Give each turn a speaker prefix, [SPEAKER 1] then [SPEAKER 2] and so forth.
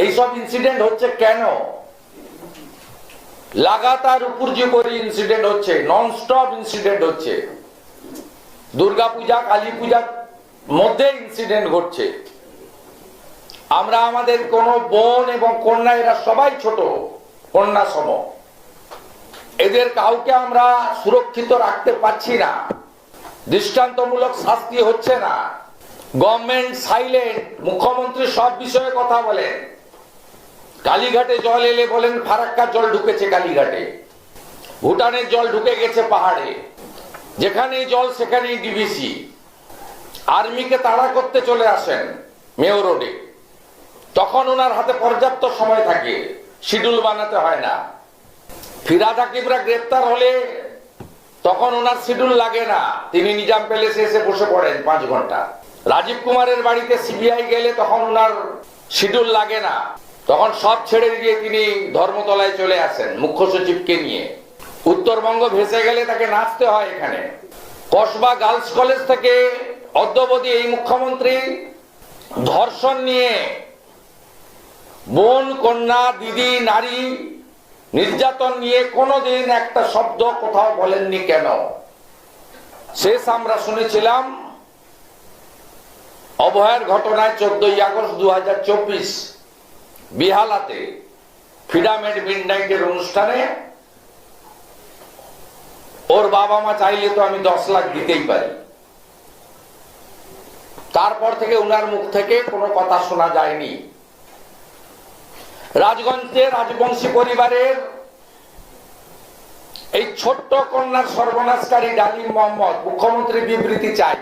[SPEAKER 1] এইসব ইনসিডেন্ট হচ্ছে কেন? লাগাতার উপর্যুপরি ইনসিডেন্ট হচ্ছে, নন স্টপ ইনসিডেন্ট হচ্ছে। দুর্গা পূজা, কালী পূজার মধ্যে ইনসিডেন্ট ঘটছে। আমরা আমাদের কোন বোন এবং কন্যা, এরা সবাই ছোট কন্যা সম, এদের কাউকে আমরা সুরক্ষিত রাখতে পারছি না। দৃষ্টান্তমূলক শাস্তি হচ্ছে না। Government silent. মুখ্যমন্ত্রী সব বিষয়ে কথা বলেন। কালীঘাটে জল এলে বলেন ফারাক্কার জল ঢুকেছে কালীঘাটে, ভুটানের জল ঢুকে গেছে পাহাড়ে, যেখানেই জল সেখানেই ডিভিসি। আর্মিকে তাড়া করতে চলে আসেন মেয়র রোডে, তখন ওনার হাতে পর্যাপ্ত সময় থাকে, শিডিউল বানাতে হয় না। ফিরহাদ হাকিমরা গ্রেপ্তার হলে তখন ওনার শিডিউল লাগে না, তিনি নিজাম প্যালেসে এসে বসে পড়েন 5 ঘন্টা। রাজীব কুমারের বাড়িতে সিবিআই গেলে তখন ওনার শিডিউল লাগে না, তখন সব ছেড়ে দিয়ে তিনি ধর্মতলায় চলে আসেন মুখ্য সচিবকে নিয়ে। উত্তরবঙ্গ ভেসে গেলে তাকে নাচতে হয় এখানে। কসবা গার্লস কলেজ থেকে অদ্যাবধি এই মুখ্যমন্ত্রী ধর্ষণ নিয়ে, বোন, কন্যা, দিদি, নারী নির্যাতন নিয়ে কোনোদিন একটা শব্দ কোথাও বলেননি কেন? শেষ আমরা শুনেছিলাম অভয়ের ঘটনায় 14ই আগস্ট 2024 বিহালাতে ফ্রিডম এট মিডনাইটের অনুষ্ঠানে ওর বাবা মা চাইলে তো আমি 10 লাখ দিতেই পারি। তারপর থেকে উনার মুখ থেকে কোনো কথা শোনা যায়নি। রাজগঞ্জে রাজবংশী পরিবারের এই ছোট্ট কন্যার সর্বনাশকারী ডালিম মোহাম্মদ মুখ্যমন্ত্রী বিবৃতি চাই।